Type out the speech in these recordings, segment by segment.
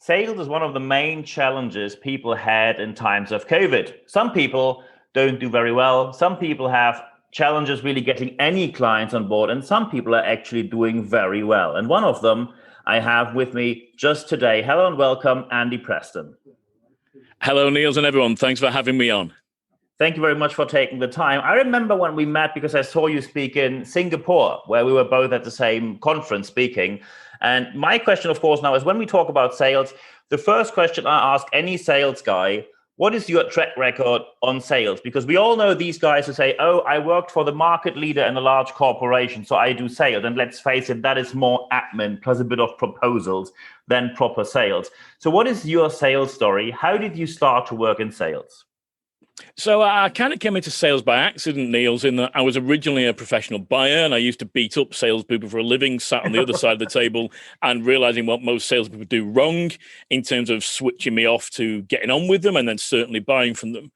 Sales is one of the main challenges people had in times of COVID. Some people don't do very well. Some people have challenges really getting any clients on board, and some people are actually doing very well. And one of them I have with me just today. Hello and welcome, Andy Preston. Hello, Niels and everyone. Thanks for having me on. Thank you very much for taking the time. I remember when we met because I saw you speak in Singapore, where we were both at the same conference speaking. And my question, of course, now is when we talk about sales, the first question I ask any sales guy, what is your track record on sales? Because we all know these guys who say, oh, I worked for the market leader in a large corporation, so I do sales. And let's face it, that is more admin plus a bit of proposals than proper sales. So what is your sales story? How did you start to work in sales? So I kind of came into sales by accident, Niels, in that I was originally a professional buyer and I used to beat up salespeople for a living, sat on the other side of the table and realizing what most salespeople do wrong in terms of switching me off to getting on with them and then certainly buying from them.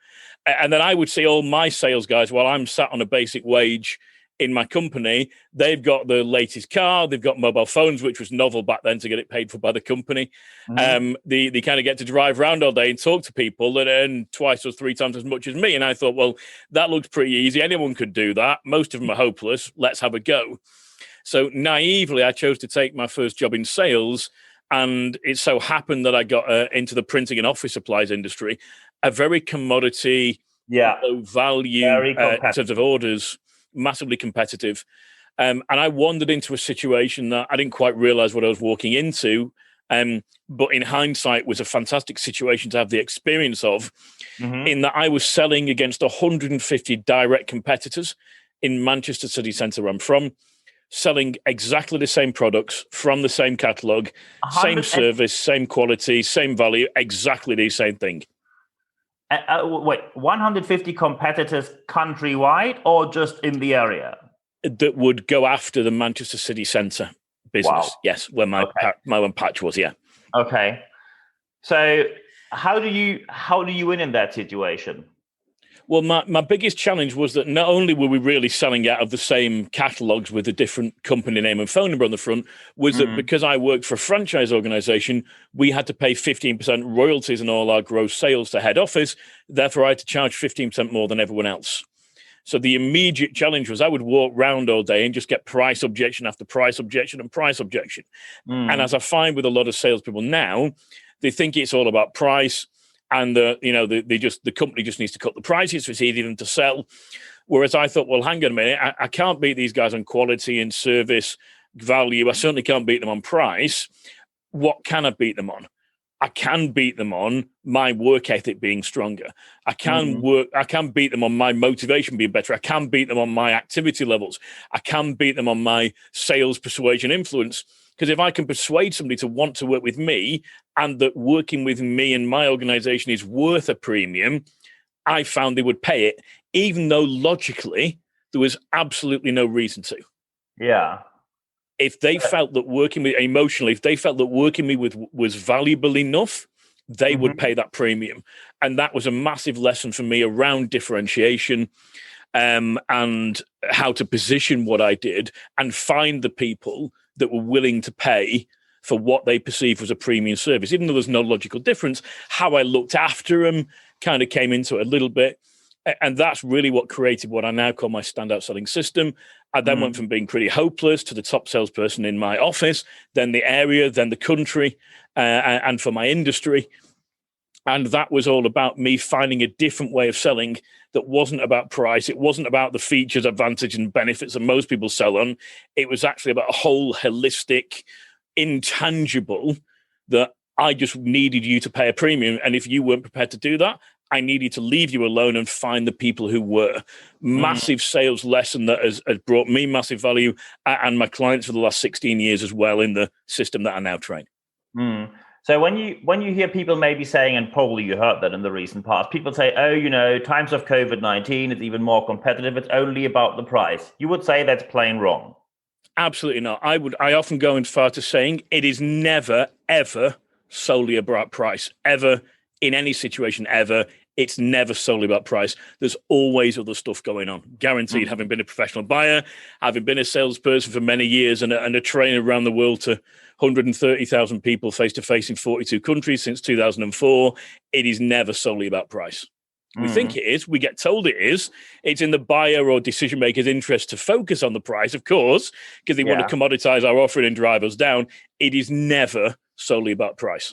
And then I would see all my sales guys, while I'm sat on a basic wage in my company, they've got the latest car, they've got mobile phones, which was novel back then to get it paid for by the company. Mm-hmm. They kind of get to drive around all day and talk to people that earn twice or three times as much as me. And I thought, well, that looks pretty easy. Anyone could do that. Most of them are hopeless. Let's have a go. So naively, I chose to take my first job in sales. And it so happened that I got into the printing and office supplies industry, a very commodity, low value in terms of orders, massively competitive. And I wandered into a situation that I didn't quite realize what I was walking into. But in hindsight was a fantastic situation to have the experience of, in that I was selling against 150 direct competitors in Manchester city centre where I'm from, selling exactly the same products from the same catalogue, same service, same quality, same value, exactly the same thing. Wait, 150 competitors countrywide or just in the area? That would go after the Manchester city centre business. Wow. Yes, where my own patch was, yeah. Okay. So how do you win in that situation? Well, my biggest challenge was that not only were we really selling out of the same catalogues with a different company name and phone number on the front, was that because I worked for a franchise organisation, we had to pay 15% royalties on all our gross sales to head office. Therefore, I had to charge 15% more than everyone else. So the immediate challenge was I would walk around all day and just get price objection after price objection and price objection. And as I find with a lot of salespeople now, they think it's all about price. And the company just needs to cut the prices so it's easy for them to sell. Whereas I thought, well, hang on a minute, I can't beat these guys on quality and service value. I certainly can't beat them on price. What can I beat them on? I can beat them on my work ethic being stronger. I can beat them on my motivation being better. I can beat them on my activity levels. I can beat them on my sales persuasion influence. Because if I can persuade somebody to want to work with me and that working with me and my organization is worth a premium, I found they would pay it, even though logically there was absolutely no reason to. Yeah. If they felt that working with emotionally, if they felt that working with me was valuable enough, they would pay that premium. And that was a massive lesson for me around differentiation and how to position what I did and find the people that were willing to pay for what they perceived was a premium service. Even though there's no logical difference, how I looked after them kind of came into it a little bit. And that's really what created what I now call my standout selling system. I then went from being pretty hopeless to the top salesperson in my office, then the area, then the country, and for my industry. And that was all about me finding a different way of selling that wasn't about price. It wasn't about the features, advantage, and benefits that most people sell on. It was actually about a whole holistic, intangible that I just needed you to pay a premium. And if you weren't prepared to do that, I needed to leave you alone and find the people who were. Massive sales lesson that has brought me massive value and my clients for the last 16 years as well in the system that I now train. So when you hear people maybe saying, and probably you heard that in the recent past, people say, oh, times of COVID-19, it's even more competitive. It's only about the price. You would say that's plain wrong. Absolutely not. I often go as far to saying it is never, ever solely about price, ever in any situation, ever it's never solely about price. There's always other stuff going on. Guaranteed, having been a professional buyer, having been a salesperson for many years and a trainer around the world to 130,000 people face-to-face in 42 countries since 2004, it is never solely about price. We think it is. We get told it is. It's in the buyer or decision maker's interest to focus on the price, of course, because they want to commoditize our offering and drive us down. It is never solely about price.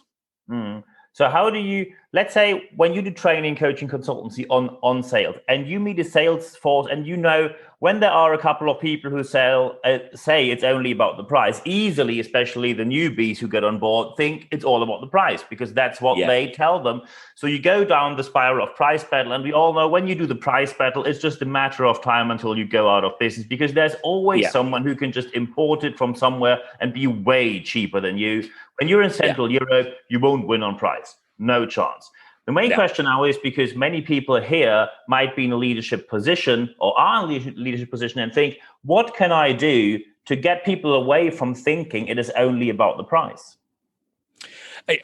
So how do you, let's say when you do training, coaching, consultancy on sales, and you meet a sales force, and you know when there are a couple of people who say it's only about the price, easily, especially the newbies who get on board, think it's all about the price because that's what they tell them. So you go down the spiral of price battle, and we all know when you do the price battle, it's just a matter of time until you go out of business because there's always someone who can just import it from somewhere and be way cheaper than you. When you're in Central Europe, you won't win on price. No chance. The main question now is because many people here might be in a leadership position or are in a leadership position and think, what can I do to get people away from thinking it is only about the price?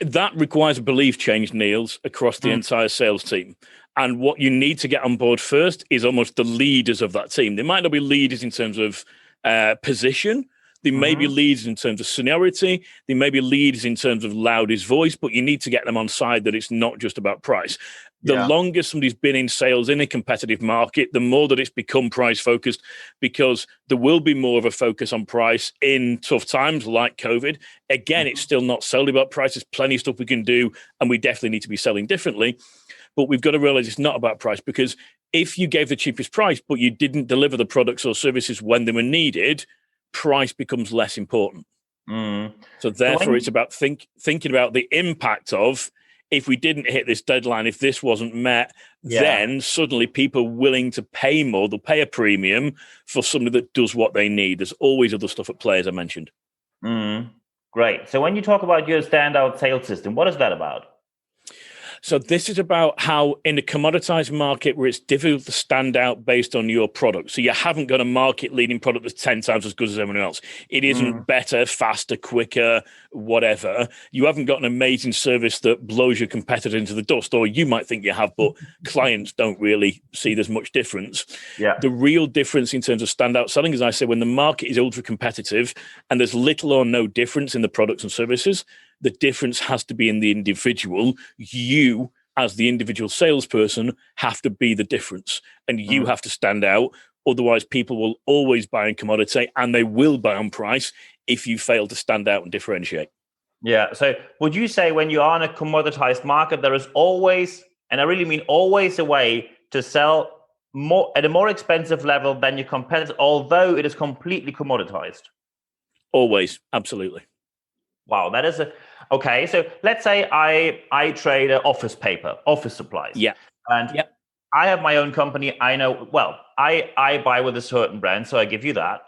That requires a belief change, Niels, across the entire sales team. And what you need to get on board first is almost the leaders of that team. They might not be leaders in terms of position. They may be leaders in terms of seniority. They may be leaders in terms of loudest voice, but you need to get them on side that it's not just about price. The longer somebody's been in sales in a competitive market, the more that it's become price focused because there will be more of a focus on price in tough times like COVID. Again, it's still not solely about price. There's plenty of stuff we can do, and we definitely need to be selling differently. But we've got to realize it's not about price because if you gave the cheapest price, but you didn't deliver the products or services when they were needed, price becomes less important. So therefore, it's about thinking about the impact of if we didn't hit this deadline, if this wasn't met, then suddenly people are willing to pay more. They'll pay a premium for somebody that does what they need. There's always other stuff at play, as I mentioned. Great. So when you talk about your standout sales system, what is that about? So this is about how in a commoditized market where it's difficult to stand out based on your product. So you haven't got a market leading product that's 10 times as good as everyone else. It isn't better, faster, quicker, whatever. You haven't got an amazing service that blows your competitor into the dust, or you might think you have, but clients don't really see there's much difference. The real difference in terms of standout selling, as I say, when the market is ultra competitive and there's little or no difference in the products and services, the difference has to be in the individual. You, as the individual salesperson, have to be the difference, and you have to stand out. Otherwise, people will always buy on commodity, and they will buy on price if you fail to stand out and differentiate. Yeah. So would you say when you are in a commoditized market, there is always, and I really mean always, a way to sell more at a more expensive level than your competitors, although it is completely commoditized? Always. Absolutely. Wow, that is okay. So let's say I trade office paper, office supplies. And I have my own company. I know, well, I buy with a certain brand, so I give you that.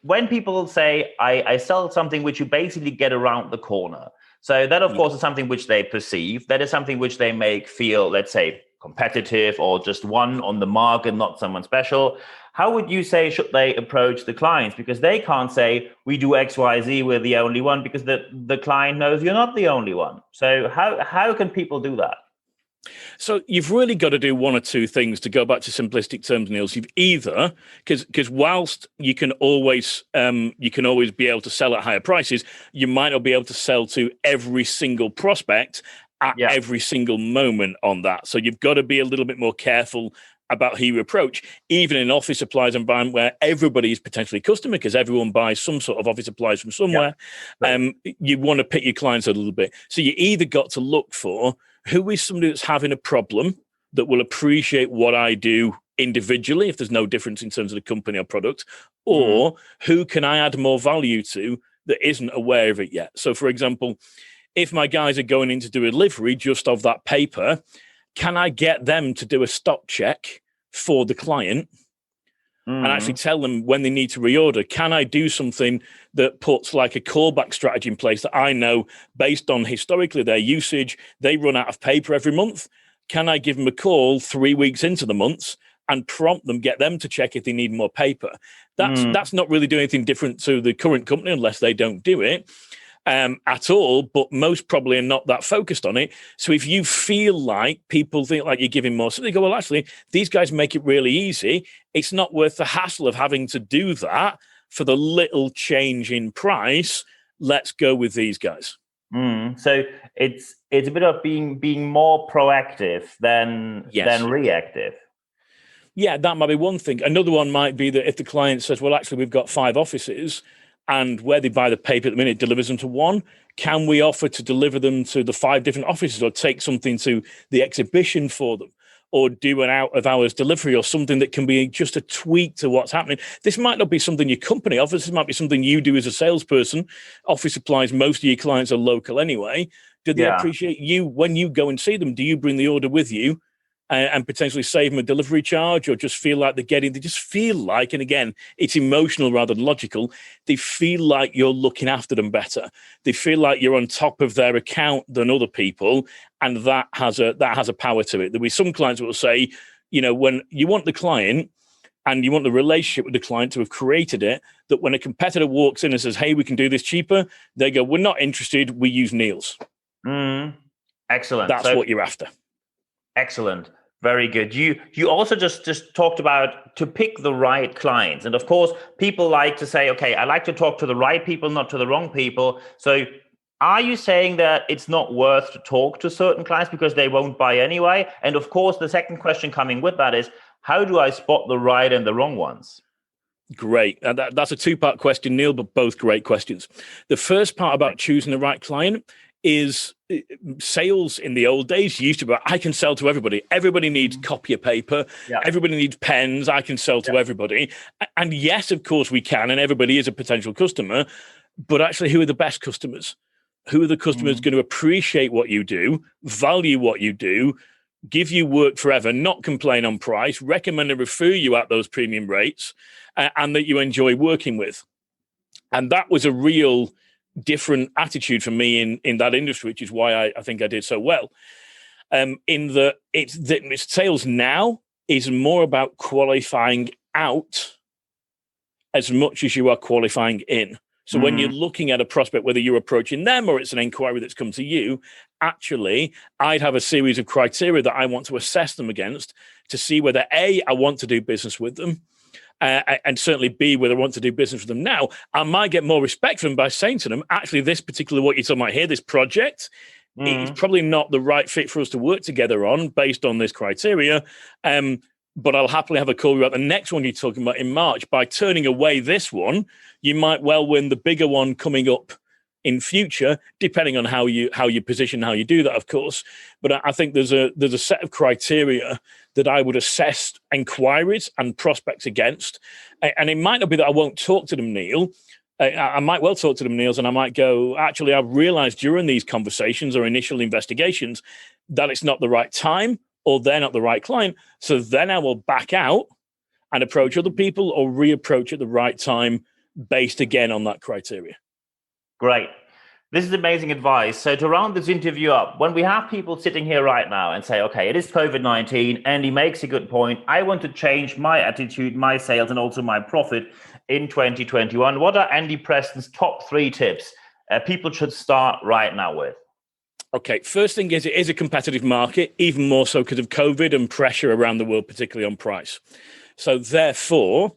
When people say I sell something which you basically get around the corner, so that of course is something which they perceive. That is something which they make feel, let's say, competitive or just one on the market, not someone special. How would you say should they approach the clients? Because they can't say we do X, Y, Z, we're the only one, because the client knows you're not the only one. So how can people do that? So you've really got to do one or two things to go back to simplistic terms, Niels. You've either, because whilst you can always be able to sell at higher prices, you might not be able to sell to every single prospect at every single moment on that. So you've got to be a little bit more careful about who you approach, even in office supplies environment where everybody is potentially customer because everyone buys some sort of office supplies from somewhere. You want to pick your clients a little bit. So you either got to look for who is somebody that's having a problem that will appreciate what I do individually, if there's no difference in terms of the company or product, or who can I add more value to that isn't aware of it yet. So for example, if my guys are going in to do a delivery just of that paper, can I get them to do a stock check for the client and actually tell them when they need to reorder? Can I do something that puts like a callback strategy in place that I know based on historically their usage, they run out of paper every month? Can I give them a call 3 weeks into the months and prompt them, get them to check if they need more paper? That's not really doing anything different to the current company unless they don't do it. at all, but most probably are not that focused on it. So if you feel like people think like you're giving more, so they go, well, actually, these guys make it really easy. It's not worth the hassle of having to do that for the little change in price. Let's go with these guys. So it's a bit of being more proactive than reactive. Yeah, that might be one thing. Another one might be that if the client says, well, actually, we've got 5 offices and where they buy the paper at the minute delivers them to one, can we offer to deliver them to the 5 different offices or take something to the exhibition for them or do an out of hours delivery or something that can be just a tweak to what's happening? This might not be something your company offers. This might be something you do as a salesperson. Office supplies, most of your clients are local anyway. Do they appreciate you when you go and see them? Do you bring the order with you? And potentially save them a delivery charge, or just feel like they just feel like, and again, it's emotional rather than logical, they feel like you're looking after them better. They feel like you're on top of their account than other people, and that has a power to it. There'll be some clients that will say, when you want the client and you want the relationship with the client to have created it, that when a competitor walks in and says, hey, we can do this cheaper, they go, we're not interested, we use Niels. Excellent. That's what you're after. Excellent. Very good. You also just talked about to pick the right clients. And of course, people like to say, okay, I like to talk to the right people, not to the wrong people. So are you saying that it's not worth to talk to certain clients because they won't buy anyway? And of course, the second question coming with that is, how do I spot the right and the wrong ones? Great. That's a 2-part question, Neil, but both great questions. The first part about choosing the right client is sales in the old days used to be, I can sell to everybody. Everybody needs copy of paper. Yeah. Everybody needs pens. I can sell to everybody. And yes, of course we can. And everybody is a potential customer. But actually, who are the best customers? Who are the customers going to appreciate what you do, value what you do, give you work forever, not complain on price, recommend and refer you at those premium rates, and that you enjoy working with? And that was a real different attitude for me in that industry, which is why I think I did so well. In that it's sales now is more about qualifying out as much as you are qualifying in. So when you're looking at a prospect, whether you're approaching them or it's an inquiry that's come to you, actually, I'd have a series of criteria that I want to assess them against to see whether A, I want to do business with them, and certainly B, whether I want to do business with them now. I might get more respect for them by saying to them, actually, this particular, what you're talking about here, this project, it's probably not the right fit for us to work together on based on this criteria. But I'll happily have a call about the next one you're talking about in March. By turning away this one, you might well win the bigger one coming up in future, depending on how you position, how you do that, of course. But I think there's a set of criteria that I would assess inquiries and prospects against. And it might not be that I won't talk to them, Neil. I might well talk to them, Niels, and I might go, actually, I've realized during these conversations or initial investigations that it's not the right time or they're not the right client. So then I will back out and approach other people or reapproach at the right time based again on that criteria. Great. This is amazing advice. So to round this interview up, when we have people sitting here right now and say, okay, it is COVID-19, and he makes a good point, I want to change my attitude, my sales, and also my profit in 2021. What are Andy Preston's top 3 tips people should start right now with? Okay, first thing is it is a competitive market, even more so because of COVID and pressure around the world, particularly on price. So therefore,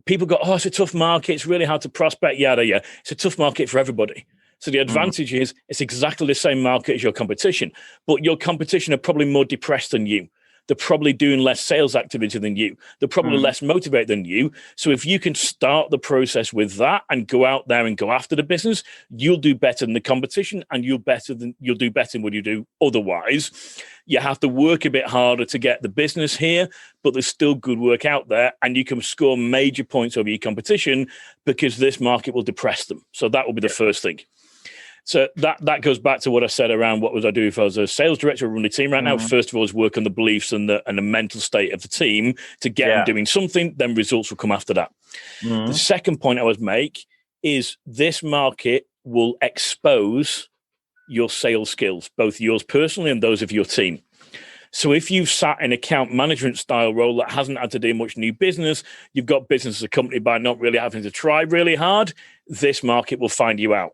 people go, oh, it's a tough market. It's really hard to prospect, yada, yada. It's a tough market for everybody. So the advantage is it's exactly the same market as your competition, but your competition are probably more depressed than you. They're probably doing less sales activity than you. They're probably less motivated than you. So if you can start the process with that and go out there and go after the business, you'll do better than the competition, and you'll do better than what you do otherwise. You have to work a bit harder to get the business here, but there's still good work out there, and you can score major points over your competition because this market will depress them. So that will be the first thing. So that goes back to what I said around what was I do if I was a sales director or running a team right now. First of all, is work on the beliefs and the mental state of the team to get them doing something, then results will come after that. The second point I would make is this market will expose your sales skills, both yours personally and those of your team. So if you've sat in account management style role that hasn't had to do much new business, you've got business as a company by not really having to try really hard, this market will find you out.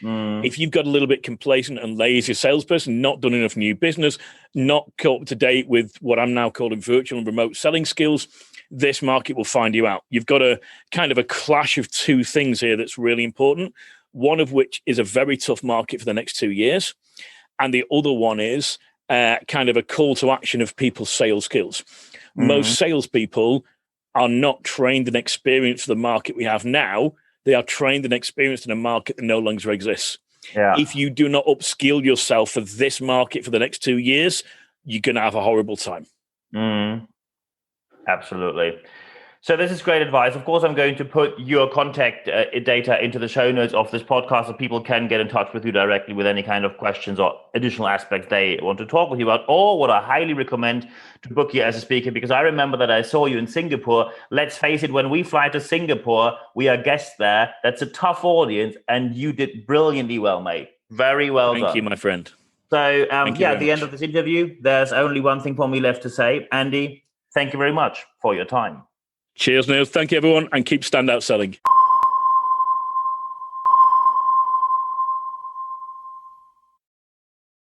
If you've got a little bit complacent and lazy salesperson, not done enough new business, not caught up to date with what I'm now calling virtual and remote selling skills, this market will find you out. You've got a kind of a clash of two things here that's really important. One of which is a very tough market for the next 2 years. And the other one is kind of a call to action of people's sales skills. Most salespeople are not trained and experienced for the market we have now. They are trained and experienced in a market that no longer exists. Yeah. If you do not upskill yourself for this market for the next 2 years, you're going to have a horrible time. Absolutely. So this is great advice. Of course, I'm going to put your contact data into the show notes of this podcast so people can get in touch with you directly with any kind of questions or additional aspects they want to talk with you about, or what I highly recommend to book you as a speaker, because I remember that I saw you in Singapore. Let's face it, when we fly to Singapore, we are guests there. That's a tough audience, and you did brilliantly well, mate. Very well done. Thank you, my friend. So at the end of this interview, there's only one thing for me left to say. Andy, thank you very much for your time. Cheers, Niels. Thank you, everyone, and keep standout selling.